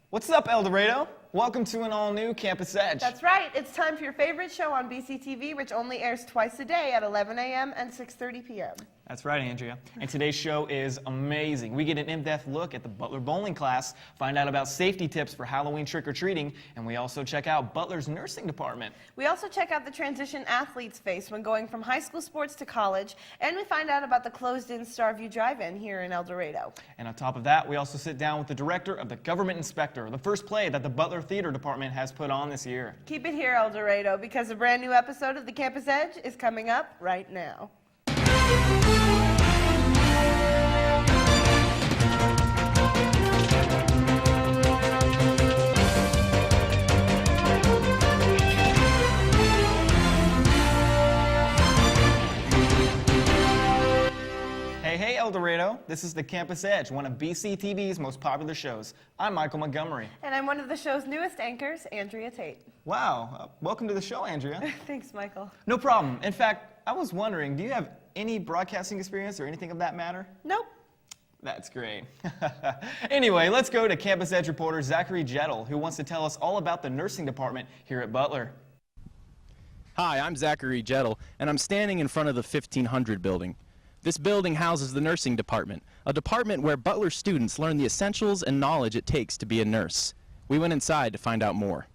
What's up, El Dorado? Welcome to an all-new Campus Edge. That's right. It's time for your favorite show on BCTV, which only airs twice a day at 11 a.m. and 6:30 p.m. That's right, Andrea. And today's show is amazing. We get an in-depth look at the Butler bowling class, find out about safety tips for Halloween trick-or-treating, and we also check out Butler's nursing department. We also check out the transition athletes face when going from high school sports to college, and we find out about the closed-in Starview Drive-In here in El Dorado. And on top of that, we also sit down with the director of the Government Inspector, the first play that the Butler Theater Department has put on this year. Keep it here, El Dorado, because a brand new episode of the Campus Edge is coming up right now. Hey, El Dorado. This is the Campus Edge, one of BCTV's most popular shows. I'm Michael Montgomery. And I'm one of the show's newest anchors, Andrea Tate. Wow. Welcome to the show, Andrea. Thanks, Michael. No problem. In fact, I was wondering, do you have any broadcasting experience or anything of that matter? Nope. That's great. Anyway, let's go to Campus Edge reporter Zachary Jettle, who wants to tell us all about the nursing department here at Butler. Hi, I'm Zachary Jettle, and I'm standing in front of the 1500 building. This building houses the nursing department, a department where Butler students learn the essentials and knowledge it takes to be a nurse. We went inside to find out more.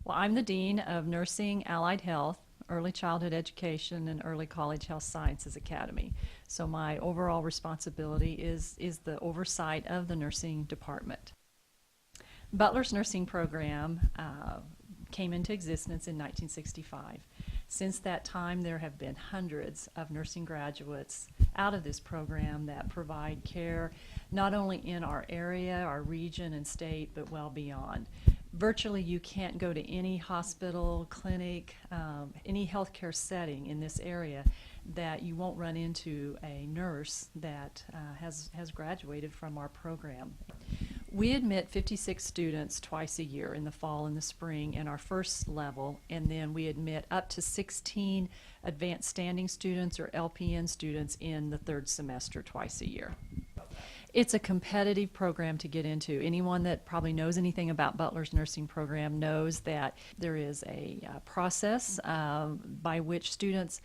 Well, I'm the Dean of Nursing, Allied Health, Early Childhood Education, and Early College Health Sciences Academy. So my overall responsibility is the oversight of the nursing department. Butler's nursing program came into existence in 1965. Since that time, there have been hundreds of nursing graduates out of this program that provide care not only in our area, our region and state, but well beyond. Virtually, you can't go to any hospital, clinic, any healthcare setting in this area that you won't run into a nurse that has graduated from our program. We admit 56 students twice a year, in the fall and the spring, in our first level, and then we admit up to 16 advanced standing students or LPN students in the third semester twice a year. It's a competitive program to get into. Anyone that probably knows anything about Butler's nursing program knows that there is a process by which students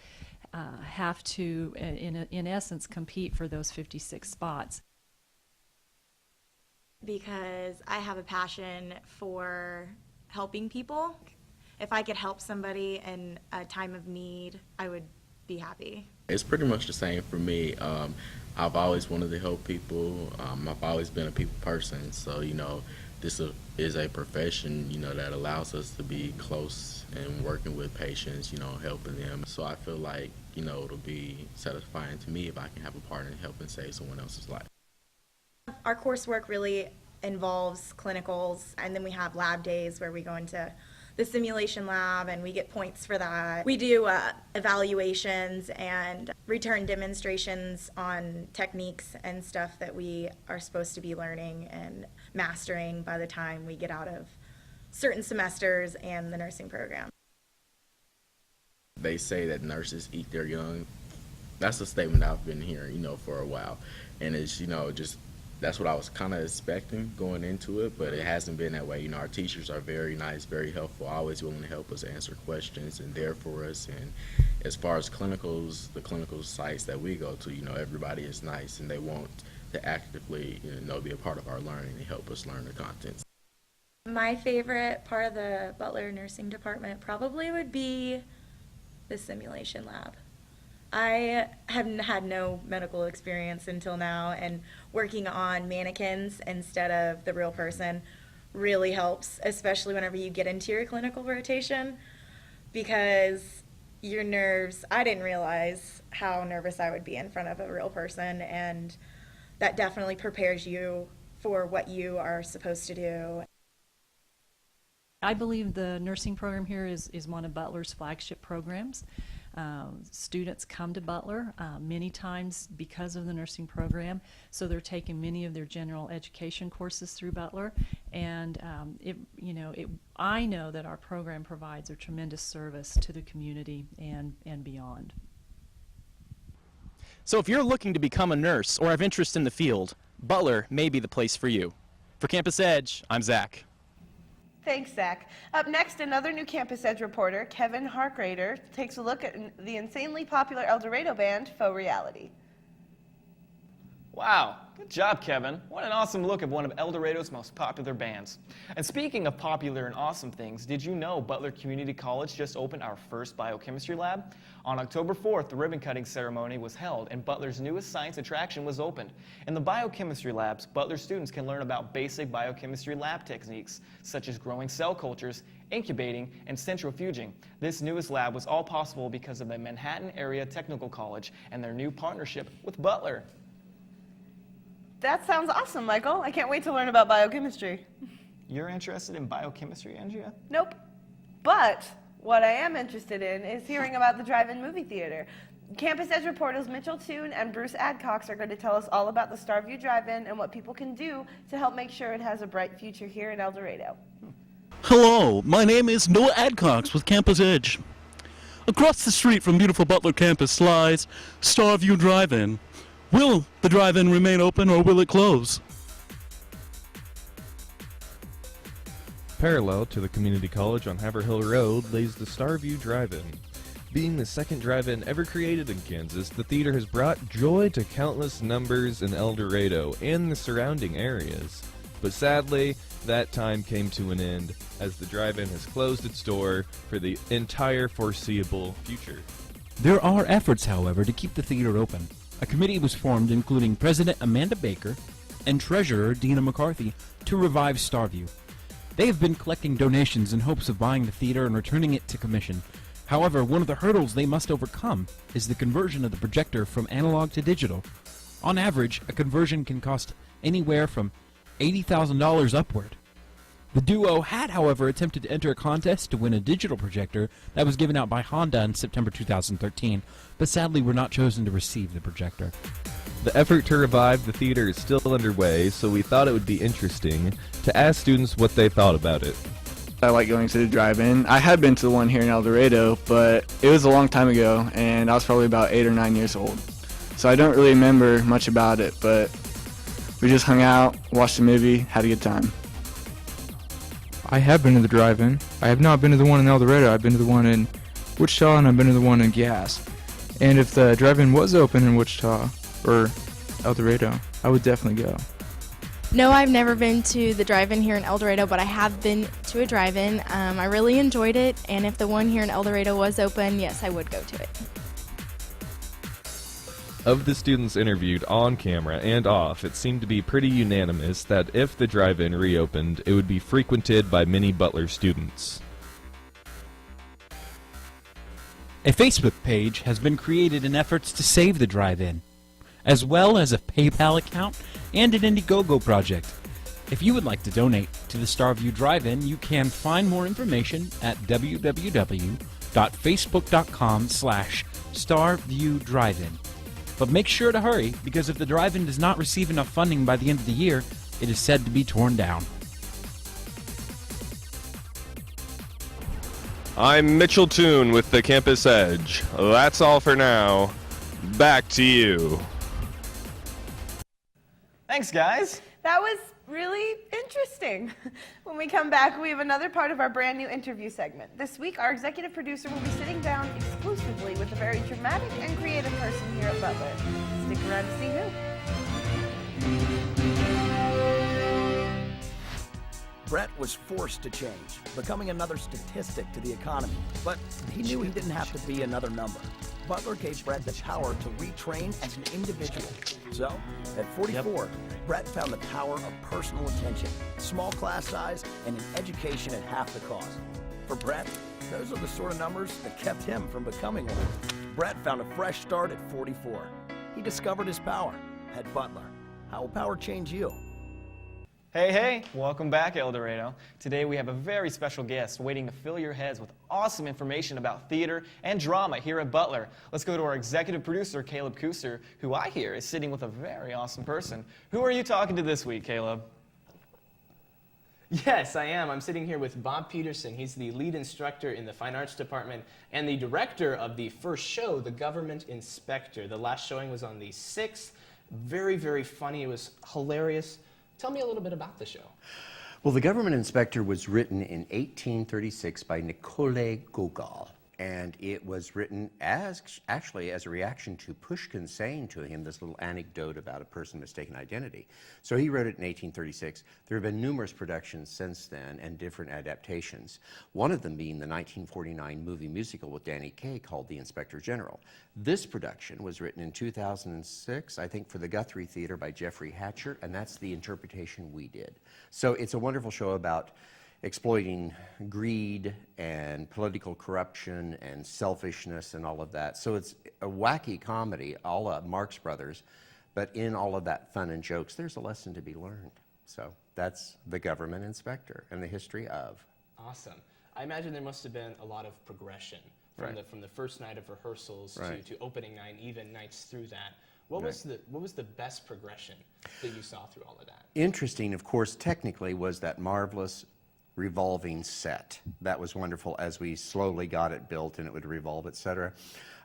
have to, in essence, compete for those 56 spots. Because I have a passion for helping people. If I could help somebody in a time of need, I would be happy. It's pretty much the same for me. I've always wanted to help people. I've always been a people person, so this is a profession that allows us to be close and working with patients, helping them. So I feel like it'll be satisfying to me if I can have a part in helping save someone else's life. Our coursework really involves clinicals, and then we have lab days where we go into the simulation lab and we get points for that. We do evaluations and return demonstrations on techniques and stuff that we are supposed to be learning and mastering by the time we get out of certain semesters and the nursing program. They say that nurses eat their young. That's a statement I've been hearing, for a while, and it's just that's what I was kind of expecting going into it, but it hasn't been that way. Our teachers are very nice, very helpful, always willing to help us answer questions and there for us. And as far as clinicals, the clinical sites that we go to, everybody is nice and they want to actively, be a part of our learning and help us learn the contents. My favorite part of the Butler nursing department probably would be the simulation lab. I haven't had no medical experience until now, and working on mannequins instead of the real person really helps, especially whenever you get into your clinical rotation, because your nerves, I didn't realize how nervous I would be in front of a real person, and that definitely prepares you for what you are supposed to do. I believe the nursing program here is one of Butler's flagship programs. Students come to Butler many times because of the nursing program, so they're taking many of their general education courses through Butler, and I know that our program provides a tremendous service to the community and beyond. So if you're looking to become a nurse or have interest in the field, Butler may be the place for you. For Campus Edge, I'm Zach. Thanks, Zach. Up next, another new Campus Edge reporter, Kevin Harkrader, takes a look at the insanely popular El Dorado band, Faux Reality. Wow, good job, Kevin. What an awesome look at one of El Dorado's most popular bands. And speaking of popular and awesome things, did you know Butler Community College just opened our first Biochemistry Lab? On October 4th, the ribbon-cutting ceremony was held, and Butler's newest science attraction was opened. In the Biochemistry Labs, Butler students can learn about basic biochemistry lab techniques, such as growing cell cultures, incubating, and centrifuging. This newest lab was all possible because of the Manhattan Area Technical College and their new partnership with Butler. That sounds awesome, Michael. I can't wait to learn about biochemistry. You're interested in biochemistry, Angia? Nope. But what I am interested in is hearing about the drive-in movie theater. Campus Edge reporters Mitchell Toon and Bruce Adcox are going to tell us all about the Starview Drive-In and what people can do to help make sure it has a bright future here in El Dorado. Hello, my name is Noah Adcox with Campus Edge. Across the street from beautiful Butler campus lies Starview Drive-In. Will the drive-in remain open or will it close? Parallel to the community college on Haverhill Road lays the Starview Drive-In. Being the second drive-in ever created in Kansas, the theater has brought joy to countless numbers in El Dorado and the surrounding areas. But sadly, that time came to an end as the drive-in has closed its door for the entire foreseeable future. There are efforts, however, to keep the theater open. A committee was formed including President Amanda Baker and Treasurer Dina McCarthy to revive Starview. They have been collecting donations in hopes of buying the theater and returning it to commission. However, one of the hurdles they must overcome is the conversion of the projector from analog to digital. On average, a conversion can cost anywhere from $80,000 upward. The duo had, however, attempted to enter a contest to win a digital projector that was given out by Honda in September 2013, but sadly were not chosen to receive the projector. The effort to revive the theater is still underway, so we thought it would be interesting to ask students what they thought about it. I like going to the drive-in. I had been to the one here in El Dorado, but it was a long time ago, and I was probably about 8 or 9 years old. So I don't really remember much about it, but we just hung out, watched a movie, had a good time. I have been to the drive-in. I have not been to the one in El Dorado. I've been to the one in Wichita, and I've been to the one in Gass. And if the drive-in was open in Wichita or El Dorado, I would definitely go. No, I've never been to the drive-in here in El Dorado, but I have been to a drive-in. I really enjoyed it, and if the one here in El Dorado was open, yes, I would go to it. Of the students interviewed on camera and off, it seemed to be pretty unanimous that if the drive-in reopened, it would be frequented by many Butler students. A Facebook page has been created in efforts to save the drive-in, as well as a PayPal account and an Indiegogo project. If you would like to donate to the Starview Drive-In, you can find more information at www.facebook.com/StarviewDrive-In. But make sure to hurry, because if the drive-in does not receive enough funding by the end of the year, it is said to be torn down. I'm Mitchell Toon with the Campus Edge. That's all for now. Back to you. Thanks, guys. That was really interesting. When we come back, we have another part of our brand new interview segment. This week, our executive producer will be sitting down exclusively with a very dramatic and creative person here at Butler. Stick around to see who. Brett was forced to change, becoming another statistic to the economy. But he knew he didn't have to be another number. Butler gave Brett the power to retrain as an individual. So, at 44, Brett found the power of personal attention, small class size, and an education at half the cost. For Brett, those are the sort of numbers that kept him from becoming one. Brett found a fresh start at 44. He discovered his power at Butler. How will power change you? Hey, hey, welcome back, El Dorado. Today we have a very special guest waiting to fill your heads with awesome information about theater and drama here at Butler. Let's go to our executive producer, Caleb Kuster, who I hear is sitting with a very awesome person. Who are you talking to this week, Caleb? Yes, I am. I'm sitting here with Bob Peterson. He's the lead instructor in the Fine Arts Department and the director of the first show, The Government Inspector. The last showing was on the 6th. Very, very funny. It was hilarious. Tell me a little bit about the show. Well, The Government Inspector was written in 1836 by Nicole Gogol. And it was written actually as a reaction to Pushkin saying to him this little anecdote about a person's mistaken identity. So he wrote it in 1836. There have been numerous productions since then and different adaptations. One of them being the 1949 movie musical with Danny Kaye called The Inspector General. This production was written in 2006, I think, for the Guthrie Theater by Jeffrey Hatcher, and that's the interpretation we did. So it's a wonderful show about exploiting greed and political corruption and selfishness and all of that. So it's a wacky comedy, a la Marx Brothers, but in all of that fun and jokes, there's a lesson to be learned. So that's The Government Inspector and the history of. Awesome. I imagine there must have been a lot of progression from the first night of rehearsals to opening night, even nights through that. What was the best progression that you saw through all of that? Interesting, of course, technically was that marvelous revolving set. That was wonderful as we slowly got it built and it would revolve, etc.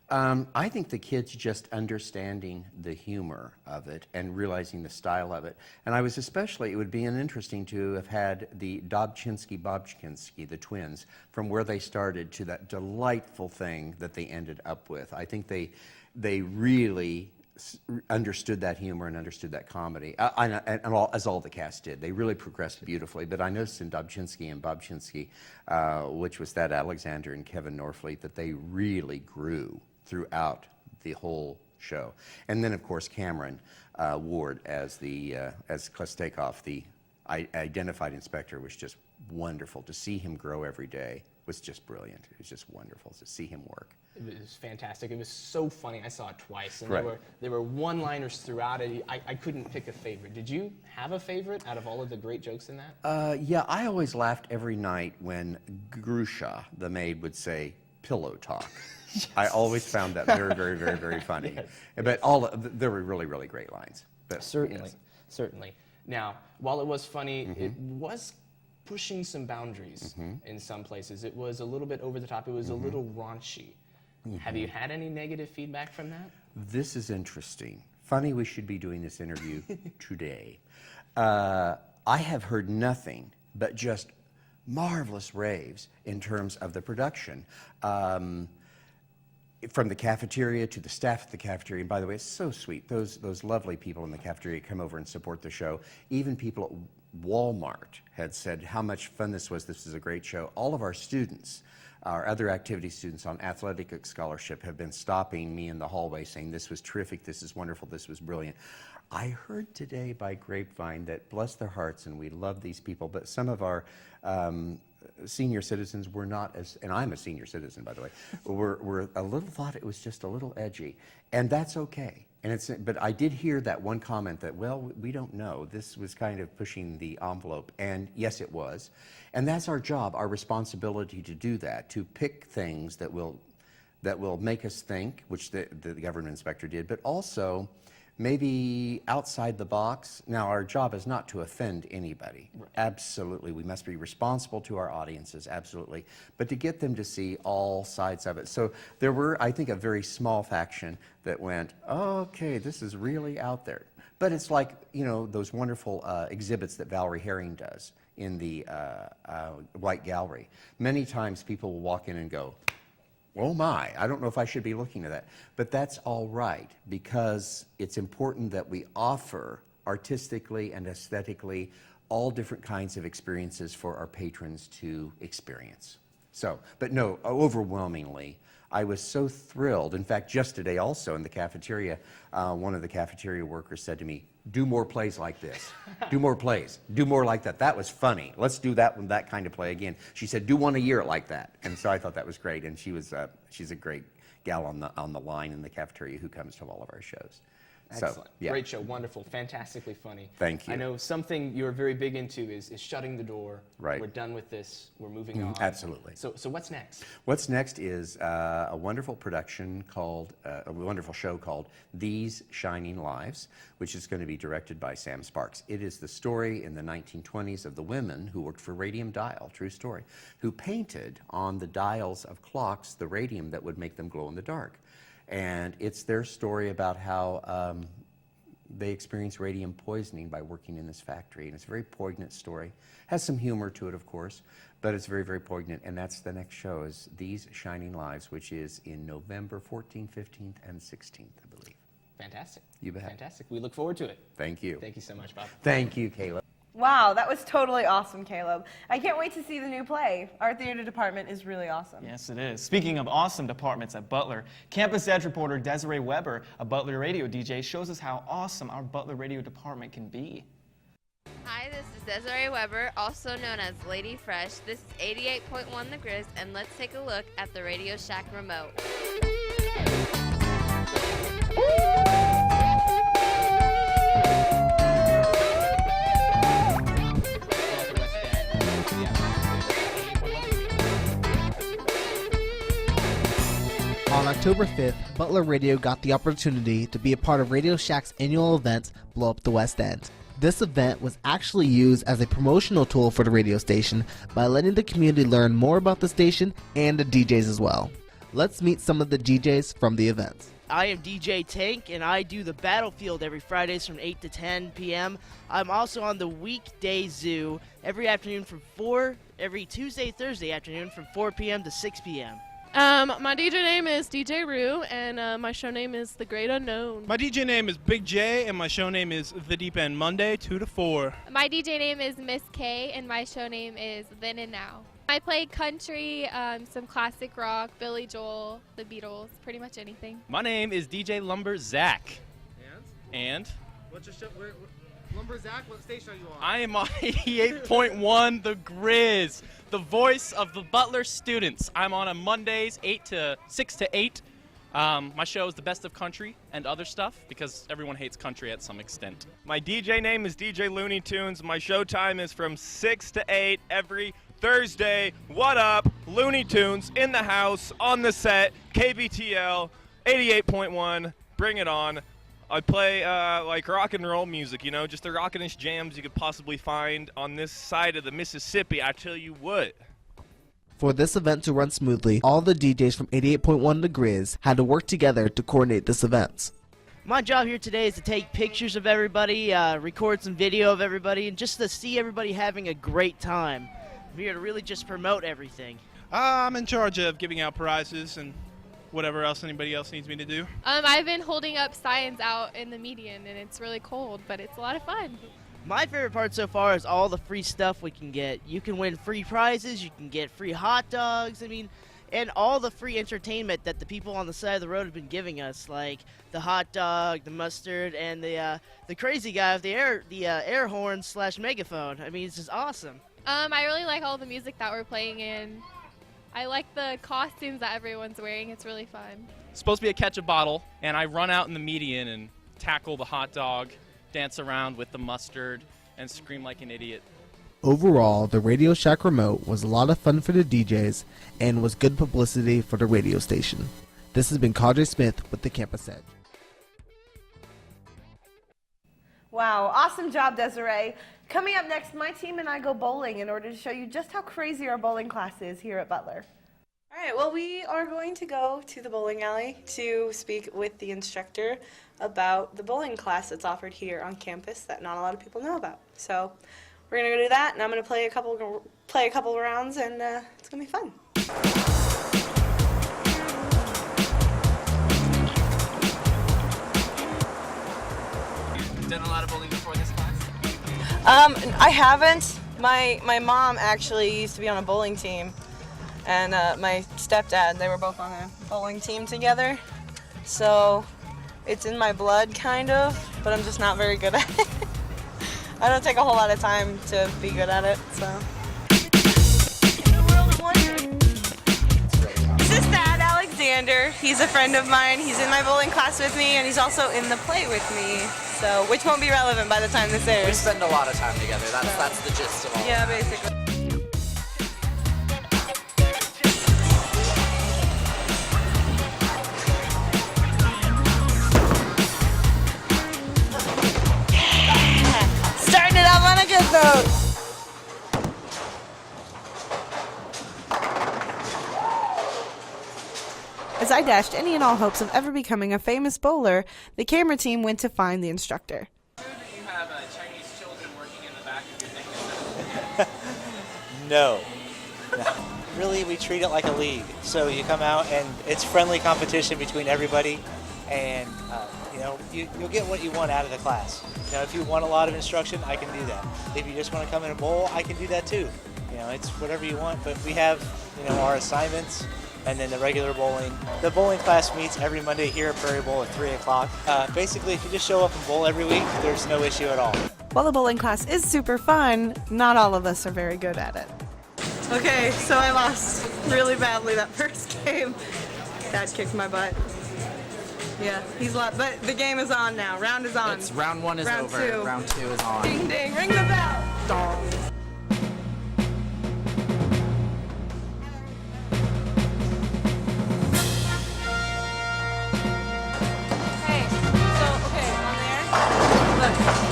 I think the kids just understanding the humor of it and realizing the style of it. And I was especially, it would be interesting to have had the Dobchinski, the twins, from where they started to that delightful thing that they ended up with. I think they really understood that humor and understood that comedy, as all the cast did. They really progressed beautifully. But I noticed in Dobchinski and Bobchinski, which was that Alexander and Kevin Norfleet, that they really grew throughout the whole show. And then, of course, Cameron Ward as Klestakov, the identified inspector, was just wonderful. To see him grow every day was just brilliant. It was just wonderful to see him work. It was fantastic. It was so funny. I saw it twice, and there were one-liners throughout it. I couldn't pick a favorite. Did you have a favorite out of all of the great jokes in that? Yeah, I always laughed every night when Grusha, the maid, would say pillow talk. Yes. I always found that very, very, very, very funny. Yes. But there were really, really great lines. But, certainly, yes. Certainly. Now, while it was funny, it was pushing some boundaries in some places. It was a little bit over the top. It was a little raunchy. Have you had any negative feedback from that? This is interesting. Funny we should be doing this interview today. I have heard nothing but just marvelous raves in terms of the production. From the cafeteria to the staff at the cafeteria. And by the way, it's so sweet. Those lovely people in the cafeteria come over and support the show. Even people at Walmart had said how much fun this was. This is a great show. All of our students, our other activity students on athletic scholarship, have been stopping me in the hallway saying, this was terrific, this is wonderful, this was brilliant. I heard today by grapevine that, bless their hearts, and we love these people, but some of our senior citizens were not as, and I'm a senior citizen, by the way, were a little, thought it was just a little edgy. And that's okay. But I did hear that one comment that, well, we don't know. This was kind of pushing the envelope. And yes, it was. And that's our job, our responsibility to do that, to pick things that will make us think, which the government inspector did, but also maybe outside the box. Now, our job is not to offend anybody. Right. Absolutely. We must be responsible to our audiences, absolutely. But to get them to see all sides of it. So there were, I think, a very small faction that went, oh, okay, this is really out there. But it's like, you know, those wonderful exhibits that Valerie Herring does in the White Gallery. Many times people will walk in and go, oh my, I don't know if I should be looking at that. But that's all right, because it's important that we offer artistically and aesthetically all different kinds of experiences for our patrons to experience. So, but no, overwhelmingly, I was so thrilled. In fact, just today also in the cafeteria, one of the cafeteria workers said to me, do more plays like this. Do more plays. Do more like that. That was funny. Let's do that kind of play again. She said, do one a year like that. And so I thought that was great. And she's a great gal on the line in the cafeteria who comes to all of our shows. Excellent. So, yeah. Great show. Wonderful. Fantastically funny. Thank you. I know something you're very big into is shutting the door. Right. We're done with this. We're moving on. Absolutely. So what's next? What's next is a wonderful production called, a wonderful show called These Shining Lives, which is going to be directed by Sam Sparks. It is the story in the 1920s of the women who worked for Radium Dial, true story, who painted on the dials of clocks the radium that would make them glow in the dark. And it's their story about how they experience radium poisoning by working in this factory. And it's a very poignant story. Has some humor to it, of course, but it's very, very poignant. And that's the next show, is These Shining Lives, which is in November 14th, 15th, and 16th, I believe. Fantastic. You bet. Fantastic. We look forward to it. Thank you. Thank you so much, Bob. Thank you, Caleb. Wow, that was totally awesome, Caleb. I can't wait to see the new play. Our theater department is really awesome. Yes, it is. Speaking of awesome departments at Butler, Campus Edge reporter Desiree Weber, a Butler Radio DJ, shows us how awesome our Butler Radio department can be. Hi, this is Desiree Weber, also known as Lady Fresh. This is 88.1 The Grizz, and let's take a look at the Radio Shack remote. On October 5th, Butler Radio got the opportunity to be a part of Radio Shack's annual event, Blow Up the West End. This event was actually used as a promotional tool for the radio station by letting the community learn more about the station and the DJs as well. Let's meet some of the DJs from the event. I am DJ Tank, and I do the Battlefield every Fridays from 8 to 10 p.m. I'm also on the Weekday Zoo every afternoon every Tuesday, Thursday afternoon from 4 p.m. to 6 p.m. My DJ name is DJ Rue, and my show name is The Great Unknown. My DJ name is Big J, and my show name is The Deep End, Monday, 2 to 4. My DJ name is Miss K, and my show name is Then and Now. I play country, some classic rock, Billy Joel, The Beatles, pretty much anything. My name is DJ Lumber Zach. And? What's your show? Lumber Zach, what station are you on? I am on 88.1 The Grizz, the voice of the Butler students. I'm on Mondays, 6 to 8. My show is the best of country and other stuff because everyone hates country at some extent. My DJ name is DJ Looney Tunes. My show time is from 6 to 8 every Thursday. What up? Looney Tunes in the house, on the set, KBTL, 88.1. Bring it on. I play like rock and roll music, you know, just the rockin'est jams you could possibly find on this side of the Mississippi. I tell you what. For this event to run smoothly, all the DJs from 88.1 The Grizz had to work together to coordinate this event. My job here today is to take pictures of everybody, record some video of everybody, and just to see everybody having a great time. I'm here to really just promote everything. I'm in charge of giving out prizes and whatever else anybody else needs me to do. I've been holding up signs out in the median, and it's really cold, but it's a lot of fun. My favorite part so far is all the free stuff we can get. You can win free prizes, you can get free hot dogs, and all the free entertainment that the people on the side of the road have been giving us, like the hot dog, the mustard, and the crazy guy with the air horn / megaphone. It's just awesome. I really like all the music that we're playing in. I like the costumes that everyone's wearing. It's really fun. It's supposed to be a catch a bottle, and I run out in the median and tackle the hot dog, dance around with the mustard, and scream like an idiot. Overall, the Radio Shack remote was a lot of fun for the DJs and was good publicity for the radio station. This has been Kadre Smith with the Campus Edge. Wow, awesome job, Desiree. Coming up next, my team and I go bowling in order to show you just how crazy our bowling class is here at Butler. All right, well, we are going to go to the bowling alley to speak with the instructor about the bowling class that's offered here on campus that not a lot of people know about. So we're going to go do that, and I'm going to play a couple rounds, and it's going to be fun. Done a lot of bowling before this class? I haven't. My mom actually used to be on a bowling team, and my stepdad, they were both on a bowling team together. So it's in my blood, kind of, but I'm just not very good at it. I don't take a whole lot of time to be good at it, so. This is Thad Alexander. He's a friend of mine. He's in my bowling class with me, and he's also in the play with me. So, which won't be relevant by the time this airs. We spend a lot of time together. That's the gist of all. Yeah, basically. Starting it off on a good note. It's I dashed any and all hopes of ever becoming a famous bowler, the camera team went to find the instructor. Do you have Chinese children working in the back of your thing? No. Really, we treat it like a league. So you come out and it's friendly competition between everybody, and you'll get what you want out of the class. If you want a lot of instruction, I can do that. If you just want to come in and bowl, I can do that too. It's whatever you want, but we have our assignments and then the regular bowling. The bowling class meets every Monday here at Prairie Bowl at 3 o'clock. Basically, if you just show up and bowl every week, there's no issue at all. While the bowling class is super fun, not all of us are very good at it. Okay, so I lost really badly that first game. Dad kicked my butt. Yeah, he's lost, but the game is on now. Round is on. Round 1 is Round over. 2. Round 2 is on. Ding ding, ring the bell. Dong.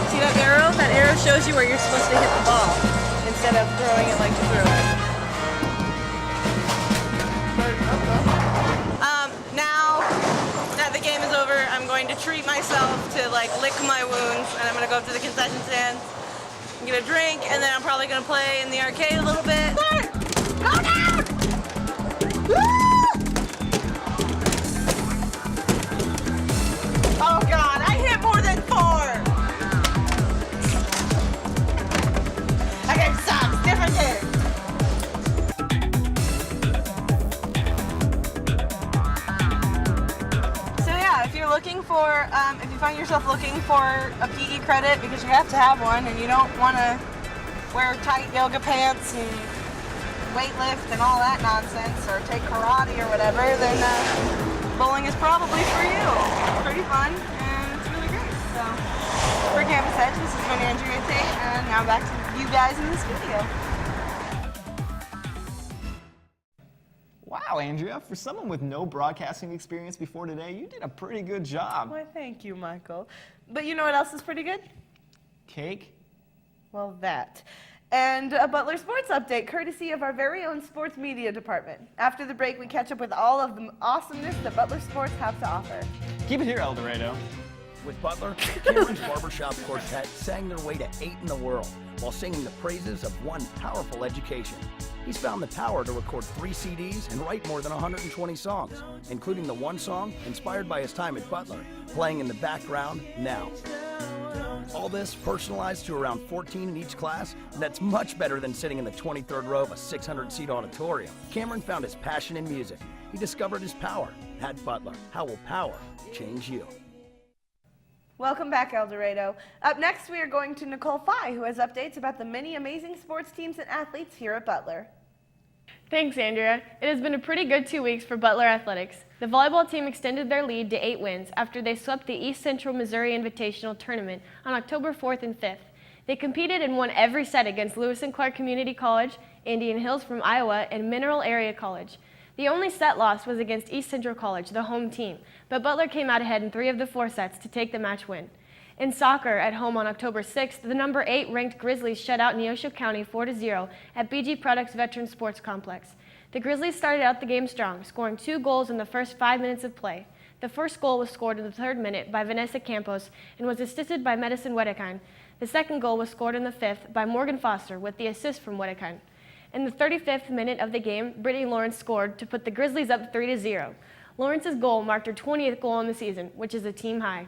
See that arrow? That arrow shows you where you're supposed to hit the ball instead of throwing it like you threw it. Now that the game is over, I'm going to treat myself to lick my wounds, and I'm going to go up to the concession stand and get a drink, and then I'm probably going to play in the arcade a little bit. Go down! Oh God, I hit more than 4! Okay, stop. Different game. So yeah, if you're looking for, if you find yourself looking for a PE credit because you have to have one and you don't want to wear tight yoga pants and weightlift and all that nonsense or take karate or whatever, then bowling is probably for you. It's pretty fun and it's really great. So for Campus Edge, this has been Andrea Tate, and now back to you guys in the studio. Wow, Andrea, for someone with no broadcasting experience before today, you did a pretty good job. Why, thank you, Michael. But you know what else is pretty good? Cake? Well, that. And a Butler Sports Update, courtesy of our very own Sports Media Department. After the break, we catch up with all of the awesomeness that Butler Sports have to offer. Keep it here, El Dorado. With Butler, Cameron's Barbershop Quartet sang their way to 8 in the world while singing the praises of one powerful education. He's found the power to record 3 CDs and write more than 120 songs, including the one song inspired by his time at Butler, playing in the background now. All this personalized to around 14 in each class, and that's much better than sitting in the 23rd row of a 600-seat auditorium. Cameron found his passion in music. He discovered his power at Butler. How will power change you? Welcome back, El Dorado. Up next, we are going to Nicole Fye, who has updates about the many amazing sports teams and athletes here at Butler. Thanks, Andrea. It has been a pretty good 2 weeks for Butler athletics. The volleyball team extended their lead to 8 wins after they swept the East Central Missouri Invitational Tournament on October 4th and 5th. They competed and won every set against Lewis and Clark Community College, Indian Hills from Iowa, and Mineral Area College. The only set loss was against East Central College, the home team, but Butler came out ahead in 3 of the 4 sets to take the match win. In soccer, at home on October 6th, the number 8 ranked Grizzlies shut out Neosho County 4-0 at BG Products Veteran Sports Complex. The Grizzlies started out the game strong, scoring 2 goals in the first 5 minutes of play. The first goal was scored in the 3rd minute by Vanessa Campos and was assisted by Madison Wedekine. The second goal was scored in the 5th by Morgan Foster with the assist from Wedekine. In the 35th minute of the game, Brittany Lawrence scored to put the Grizzlies up 3-0. Lawrence's goal marked her 20th goal on the season, which is a team high.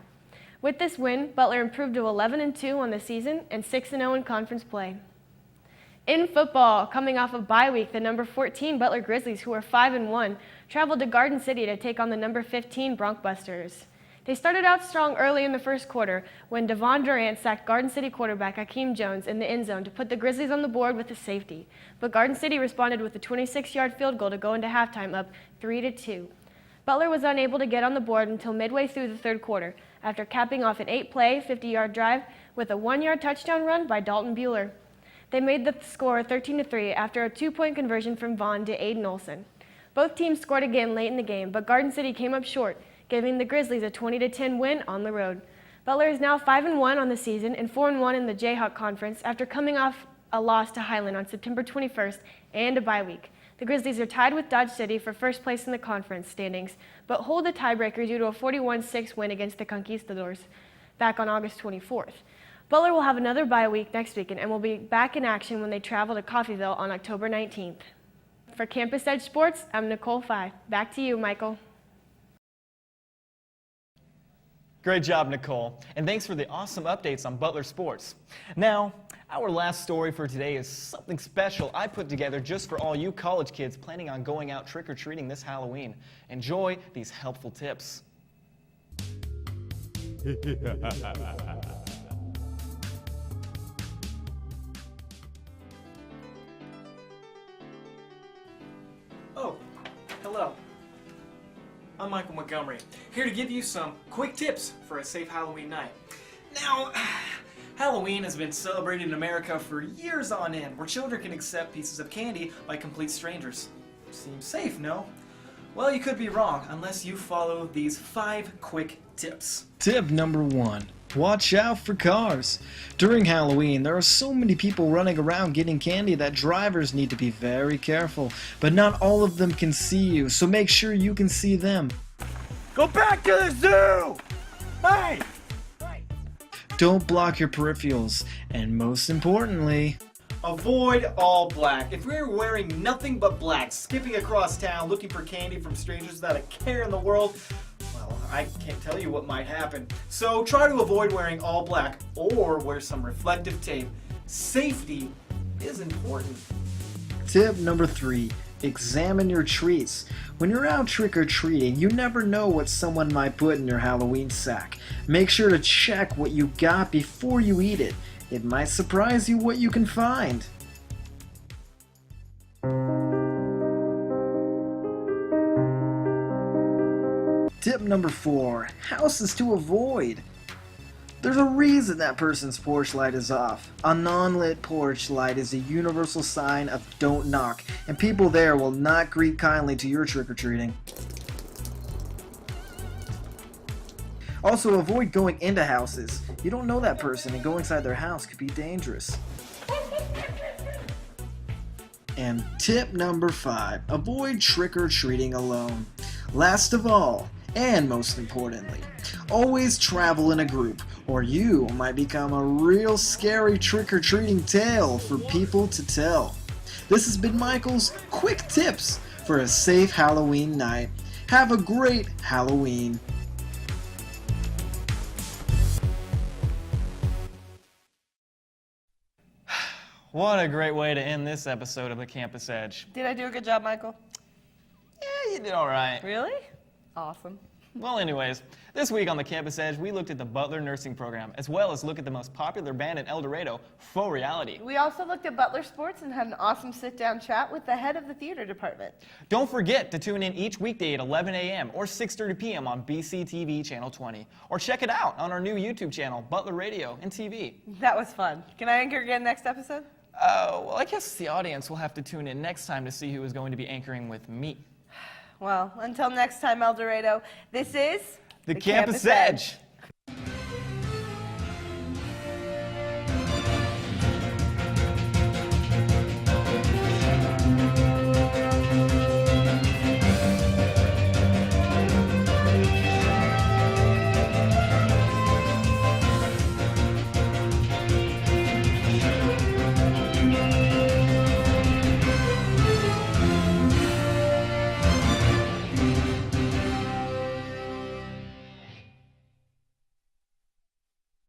With this win, Butler improved to 11-2 on the season and 6-0 in conference play. In football, coming off of bye week, the number 14 Butler Grizzlies, who are 5-1, traveled to Garden City to take on the number 15 Bronkbusters. They started out strong early in the first quarter when Devon Durant sacked Garden City quarterback Hakeem Jones in the end zone to put the Grizzlies on the board with a safety. But Garden City responded with a 26-yard field goal to go into halftime up 3-2. Butler was unable to get on the board until midway through the third quarter, after capping off an 8-play, 50-yard drive with a 1-yard touchdown run by Dalton Bueller. They made the score 13-3 after a 2-point conversion from Vaughn to Aiden Olson. Both teams scored again late in the game, but Garden City came up short, giving the Grizzlies a 20-10 win on the road. Butler is now 5-1 on the season and 4-1 in the Jayhawk Conference after coming off a loss to Highland on September 21st and a bye week. The Grizzlies are tied with Dodge City for first place in the conference standings, but hold the tiebreaker due to a 41-6 win against the Conquistadors back on August 24th. Butler will have another bye week next weekend and will be back in action when they travel to Coffeyville on October 19th. For Campus Edge Sports, I'm Nicole Fye. Back to you, Michael. Great job, Nicole. And thanks for the awesome updates on Butler sports. Now, our last story for today is something special I put together just for all you college kids planning on going out trick-or-treating this Halloween. Enjoy these helpful tips. Oh, hello. I'm Michael Montgomery, here to give you some quick tips for a safe Halloween night. Now, Halloween has been celebrated in America for years on end, where children can accept pieces of candy by complete strangers. Seems safe, no? Well, you could be wrong, unless you follow these 5 quick tips. Tip number 1. Watch out for cars. During Halloween, there are so many people running around getting candy that drivers need to be very careful. But not all of them can see you, so make sure you can see them. Go back to the zoo! Hey! Don't block your peripherals, and most importantly, avoid all black. If you're wearing nothing but black, skipping across town looking for candy from strangers without a care in the world, well, I can't tell you what might happen. So try to avoid wearing all black or wear some reflective tape. Safety is important. Tip number 3. Examine your treats. When you're out trick-or-treating, you never know what someone might put in your Halloween sack. Make sure to check what you got before you eat it. It might surprise you what you can find. Tip number 4. Houses to avoid. There's a reason that person's porch light is off. A non-lit porch light is a universal sign of don't knock, and people there will not greet kindly to your trick-or-treating. Also, avoid going into houses. You don't know that person, and going inside their house could be dangerous. And tip number 5. Avoid trick-or-treating alone. Last of all, and most importantly, always travel in a group, or you might become a real scary trick-or-treating tale for people to tell. This has been Michael's quick tips for a safe Halloween night. Have a great Halloween. What a great way to end this episode of the Campus Edge. Did I do a good job, Michael? Yeah, you did all right. Really? Awesome. Well, anyways, this week on the Campus Edge, we looked at the Butler nursing program, as well as look at the most popular band in El Dorado, Full Reality. We also looked at Butler sports and had an awesome sit-down chat with the head of the theater department. Don't forget to tune in each weekday at 11 a.m. or 6:30 p.m. on BCTV Channel 20, or check it out on our new YouTube channel, Butler Radio and TV. That was fun. Can I anchor again next episode? Well, I guess the audience will have to tune in next time to see who is going to be anchoring with me. Well, until next time, El Dorado, this is the Campus Edge.